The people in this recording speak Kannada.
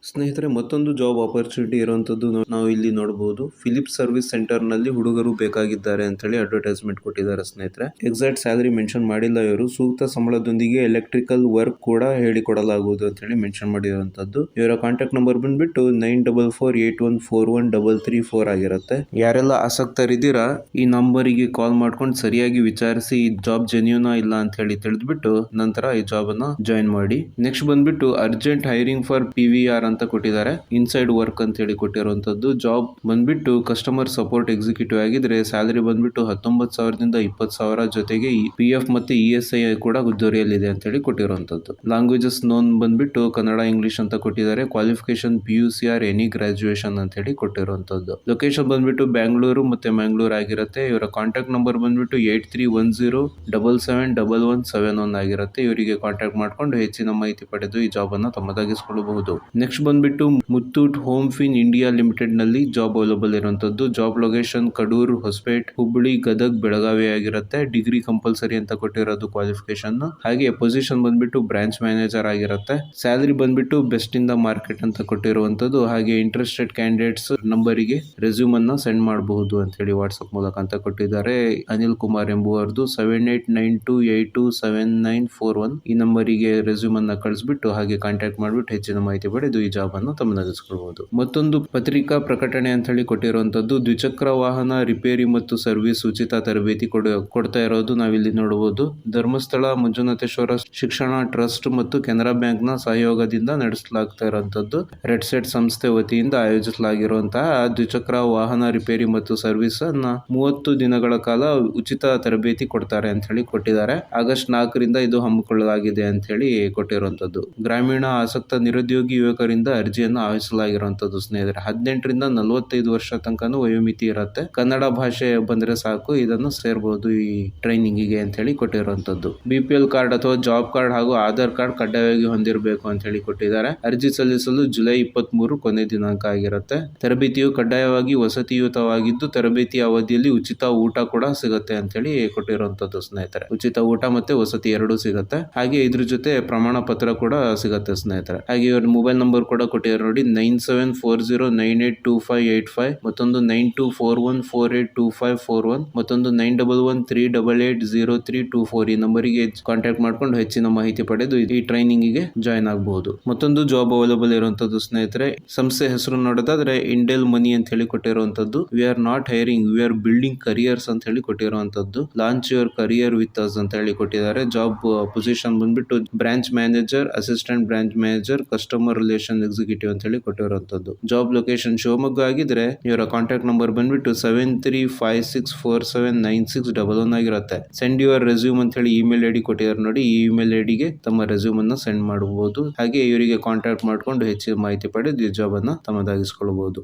ಸ್ನೇಹಿತರೆ, ಮತ್ತೊಂದು ಜಾಬ್ ಆಪರ್ಚುನಿಟಿ ಇರುವಂತದ್ದು ನಾವು ಇಲ್ಲಿ ನೋಡಬಹುದು. ಫಿಲಿಪ್ಸ್ ಸರ್ವಿಸ್ ಸೆಂಟರ್ ನಲ್ಲಿ ಹುಡುಗರು ಬೇಕಾಗಿದ್ದಾರೆ ಅಂತ ಹೇಳಿ ಅಡ್ವರ್ಟೈಸ್ಮೆಂಟ್ ಕೊಟ್ಟಿದ್ದಾರೆ ಸ್ನೇಹಿತರೆ. ಎಕ್ಸಾಕ್ಟ್ ಸ್ಯಾಲರಿ ಮೆನ್ಷನ್ ಮಾಡಿಲ್ಲ ಇವರು. ಸೂಕ್ತ ಸಂಬಳದೊಂದಿಗೆ ಎಲೆಕ್ಟ್ರಿಕಲ್ ವರ್ಕ್ ಕೂಡ ಹೇಳಿಕೊಡಲಾಗುವುದು ಅಂತ ಹೇಳಿ ಮೆನ್ಷನ್ ಮಾಡಿರುವಂತದ್ದು. ಇವರ ಕಾಂಟ್ಯಾಕ್ಟ್ ನಂಬರ್ ಬಂದ್ಬಿಟ್ಟು 9448141334 ಆಗಿರುತ್ತೆ. ಯಾರೆಲ್ಲ ಆಸಕ್ತರಿದ್ದೀರಾ ಈ ನಂಬರಿಗೆ ಕಾಲ್ ಮಾಡ್ಕೊಂಡು ಸರಿಯಾಗಿ ವಿಚಾರಿಸಿ ಈ ಜಾಬ್ ಜೆನ್ಯೂನಾ ಇಲ್ಲ ಅಂತ ಹೇಳಿ ತಿಳಿದ್ಬಿಟ್ಟು ನಂತರ ಈ ಜಾಬ್ ಅನ್ನ ಜಾಯಿನ್ ಮಾಡಿ. ನೆಕ್ಸ್ಟ್ ಬಂದ್ಬಿಟ್ಟು ಅರ್ಜೆಂಟ್ ಹೈರಿಂಗ್ ಫಾರ್ PVR ಅಂತ ಕೊಟ್ಟಿದ್ದಾರೆ. ಇನ್ಸೈಡ್ ವರ್ಕ್ ಅಂತ ಹೇಳಿ ಕೊಟ್ಟಿರುವಂತದ್ದು. ಜಾಬ್ ಬಂದ್ಬಿಟ್ಟು ಕಸ್ಟಮರ್ ಸಪೋರ್ಟ್ ಎಕ್ಸಿಕ್ಯೂಟಿವ್ ಆಗಿದ್ರೆ ಸ್ಯಾಲರಿ ಬಂದ್ಬಿಟ್ಟು 19,000ದಿಂದ 20,000 ಜೊತೆಗೆ PF ಮತ್ತೆ ESI ಕೂಡ ದೊರೆಯಲಿದೆ ಅಂತ ಹೇಳಿ ಕೊಟ್ಟಿರುವಂತದ್ದು. ಲ್ಯಾಂಗ್ವೇಜಸ್ ನೋನ್ ಬಂದ್ಬಿಟ್ಟು ಕನ್ನಡ ಇಂಗ್ಲಿಷ್ ಅಂತ ಕೊಟ್ಟಿದ್ದಾರೆ. Qualification PUC R any graduation ಅಂತ ಹೇಳಿ ಕೊಟ್ಟಿರುವಂತದ್ದು. ಲೊಕೇಶನ್ ಬಂದ್ಬಿಟ್ಟು ಬ್ಯಾಂಗ್ಳೂರು ಮತ್ತೆ ಮ್ಯಾಂಗ್ಳೂರ್ ಆಗಿರುತ್ತೆ. ಇವರ ಕಾಂಟ್ಯಾಕ್ಟ್ ನಂಬರ್ ಬಂದ್ಬಿಟ್ಟು 8310771171 ಆಗಿರುತ್ತೆ. ಇವರಿಗೆ ಕಾಂಟ್ಯಾಕ್ಟ್ ಮಾಡ್ಕೊಂಡು ಹೆಚ್ಚಿನ ಮಾಹಿತಿ ಪಡೆದು ಈ ಜಾಬ್ ಅನ್ನ ತಮ್ಮದಾಗಿಸಿಕೊಳ್ಳಬಹುದು. ನೆಕ್ಸ್ಟ್ ಬಂದ್ಬಿಟ್ಟು Muthoot home fin India limited ನಲ್ಲಿ ಜಾಬ್ ಅವೈಲಬಲ್ ಇರುವಂತದ್ದು. ಜಾಬ್ ಲೊಕೇಶನ್ ಕಡೂರ್, ಹೊಸಪೇಟ್, ಹುಬ್ಬಳ್ಳಿ, ಗದಗ್, ಬೆಳಗಾವಿ ಆಗಿರುತ್ತೆ. ಡಿಗ್ರಿ ಕಂಪಲ್ಸರಿ ಅಂತ ಕೊಟ್ಟಿರೋದು ಕ್ವಾಲಿಫಿಕೇಶನ್. ಹಾಗೆ ಪೊಸಿಷನ್ ಬಂದ್ಬಿಟ್ಟು ಬ್ರಾಂಚ್ ಮ್ಯಾನೇಜರ್ ಆಗಿರುತ್ತೆ. ಸ್ಯಾಲರಿ ಬಂದ್ಬಿಟ್ಟು ಬೆಸ್ಟ್ ಇನ್ ದ ಮಾರ್ಕೆಟ್ ಅಂತ ಕೊಟ್ಟಿರುವಂತದ್ದು. ಹಾಗೆ ಇಂಟ್ರೆಸ್ಟೆಡ್ ಕ್ಯಾಂಡಿಡೇಟ್ಸ್ ನಂಬರಿಗೆ ರೆಸ್ಯೂಮ್ ಅನ್ನ ಸೆಂಡ್ ಮಾಡಬಹುದು ಅಂತ ಹೇಳಿ ವಾಟ್ಸ್ಆಪ್ ಮೂಲಕ ಅಂತ ಕೊಟ್ಟಿದ್ದಾರೆ. ಅನಿಲ್ ಕುಮಾರ್ ಎಂಬುವರದು 7892827941 ಈ ನಂಬರಿಗೆ ರೆಸ್ಯೂಮ್ ಅನ್ನ ಕಳಿಸ್ಬಿಟ್ಟು ಹಾಗೆ ಕಾಂಟ್ಯಾಕ್ಟ್ ಮಾಡಿಬಿಟ್ಟು ಹೆಚ್ಚಿನ ಮಾಹಿತಿ ಪಡೆದು ಈ ಜಾಬ್ ಅನ್ನು ತಮ್ಮದಾಗಿಸಿಕೊಳ್ಳಬಹುದು. ಮತ್ತೊಂದು ಪತ್ರಿಕಾ ಪ್ರಕಟಣೆ ಅಂತ ಹೇಳಿ ಕೊಟ್ಟಿರುವಂತದ್ದು. ದ್ವಿಚಕ್ರ ವಾಹನ ರಿಪೇರಿ ಮತ್ತು ಸರ್ವಿಸ್ ಉಚಿತ ತರಬೇತಿ ಕೊಡ್ತಾ ಇರೋದು ನಾವಿಲ್ಲಿ ನೋಡಬಹುದು. ಧರ್ಮಸ್ಥಳ ಮಂಜುನಾಥೇಶ್ವರ ಶಿಕ್ಷಣ ಟ್ರಸ್ಟ್ ಮತ್ತು ಕೆನರಾ ಬ್ಯಾಂಕ್ ನ ಸಹಯೋಗದಿಂದ ನಡೆಸಲಾಗ್ತಾ ಇರುವಂತದ್ದು. ರೆಡ್ ಸೆಟ್ ಸಂಸ್ಥೆ ವತಿಯಿಂದ ಆಯೋಜಿಸಲಾಗಿರುವಂತಹ ದ್ವಿಚಕ್ರ ವಾಹನ ರಿಪೇರಿ ಮತ್ತು ಸರ್ವಿಸ್ ಅನ್ನ 30 ದಿನಗಳ ಕಾಲ ಉಚಿತ ತರಬೇತಿ ಕೊಡ್ತಾರೆ ಅಂತ ಹೇಳಿ ಕೊಟ್ಟಿದ್ದಾರೆ. ಆಗಸ್ಟ್ 4ರಿಂದ ಇದು ಹಮ್ಮಿಕೊಳ್ಳಲಾಗಿದೆ ಅಂತ ಹೇಳಿ ಕೊಟ್ಟಿರುವಂತದ್ದು. ಗ್ರಾಮೀಣ ಆಸಕ್ತ ನಿರುದ್ಯೋಗಿ ಯುವಕರಿಂದ ಅರ್ಜಿಯನ್ನು ಆಹ್ವಾನಿಸಲಾಗಿರುವಂತದ್ದು. ಸ್ನೇಹಿತರೆ, 18ರಿಂದ 45 ವರ್ಷ ತನಕನೂ ವಯೋಮಿತಿ ಇರುತ್ತೆ. ಕನ್ನಡ ಭಾಷೆ ಬಂದ್ರೆ ಸಾಕು, ಇದನ್ನು ಸೇರಬಹುದು ಈ ಟ್ರೈನಿಂಗ್ ಗೆ ಅಂತ ಹೇಳಿ ಕೊಟ್ಟಿರುವಂತದ್ದು. BPL ಕಾರ್ಡ್ ಅಥವಾ ಜಾಬ್ ಕಾರ್ಡ್ ಹಾಗೂ ಆಧಾರ್ ಕಾರ್ಡ್ ಕಡ್ಡಾಯವಾಗಿ ಹೊಂದಿರಬೇಕು ಅಂತ ಹೇಳಿ ಕೊಟ್ಟಿದ್ದಾರೆ. ಅರ್ಜಿ ಸಲ್ಲಿಸಲು ಜುಲೈ 23 ಕೊನೆ ದಿನಾಂಕ ಆಗಿರುತ್ತೆ. ತರಬೇತಿಯು ಕಡ್ಡಾಯವಾಗಿ ವಸತಿಯುತವಾಗಿದ್ದು ತರಬೇತಿ ಅವಧಿಯಲ್ಲಿ ಉಚಿತ ಊಟ ಕೂಡ ಸಿಗುತ್ತೆ ಅಂತ ಹೇಳಿ ಕೊಟ್ಟಿರುವಂತದ್ದು. ಸ್ನೇಹಿತರೆ, ಉಚಿತ ಊಟ ಮತ್ತೆ ವಸತಿ ಎರಡೂ ಸಿಗುತ್ತೆ. ಹಾಗೆ ಇದ್ರ ಜೊತೆ ಪ್ರಮಾಣ ಪತ್ರ ಕೂಡ ಸಿಗುತ್ತೆ ಸ್ನೇಹಿತರೆ. ಹಾಗೆ ಇವ್ರ ಮೊಬೈಲ್ ನಂಬರ್ ಕೂಡ ಕೊಟ್ಟಿದ್ದಾರೆ ನೋಡಿ, 9740982585, ಮತ್ತೊಂದು 9241482541, ಮತ್ತೊಂದು 9113880324 ಈ ನಂಬರಿಗೆ ಕಾಂಟ್ಯಾಕ್ಟ್ ಮಾಡ್ಕೊಂಡು ಹೆಚ್ಚಿನ ಮಾಹಿತಿ ಪಡೆದು ಈ ಟ್ರೈನಿಂಗ್ ಗೆ ಜಾಯಿನ್ ಆಗಬಹುದು. ಮತ್ತೊಂದು ಜಾಬ್ ಅವೈಲಬಲ್ ಇರುವಂತದ್ದು ಸ್ನೇಹಿತರೆ. ಸಂಸ್ಥೆ ಹೆಸರು ನೋಡೋದಾದ್ರೆ ಇಂಡೆಲ್ ಮನಿ ಅಂತ ಹೇಳಿ ಕೊಟ್ಟಿರುವಂತದ್ದು. We are not hiring, we are building careers ಅಂತ ಹೇಳಿ ಕೊಟ್ಟಿರುವಂತದ್ದು. Launch your career with us ಅಂತ ಹೇಳಿ ಕೊಟ್ಟಿದ್ದಾರೆ. ಜಾಬ್ ಪೊಸಿಷನ್ ಬಂದ್ಬಿಟ್ಟು branch manager, assistant branch manager, customer relation executive ಅಂತ ಹೇಳಿ ಕೊಟ್ಟಿರುವಂತದ್ದು. ಜಾಬ್ ಲೊಕೇಶನ್ ಶಿವಮೊಗ್ಗ ಆಗಿದ್ರೆ ಇವರ ಕಾಂಟ್ಯಾಕ್ಟ್ ನಂಬರ್ ಬಂದ್ಬಿಟ್ಟು 7356479611 ಆಗಿರುತ್ತೆ. ಸೆಂಡ್ ಯುವರ್ ರೆಸ್ಯೂಮ್ ಅಂತ ಹೇಳಿ ಇಮೇಲ್ ಐಡಿ ಕೊಟ್ಟಿದ್ದಾರೆ ನೋಡಿ. ಈ ಇಮೇಲ್ ಐಡಿಗೆ ತಮ್ಮ ರೆಸ್ಯೂಮ್ ಅನ್ನ ಸೆಂಡ್ ಮಾಡಬಹುದು. ಹಾಗೆ ಇವರಿಗೆ ಕಾಂಟ್ಯಾಕ್ಟ್ ಮಾಡ್ಕೊಂಡು ಹೆಚ್ಚಿನ ಮಾಹಿತಿ ಪಡೆದು ಈ ಜಾಬ್ ಅನ್ನ ತಮ್ಮದಾಗಿಸಿಕೊಳ್ಳಬಹುದು.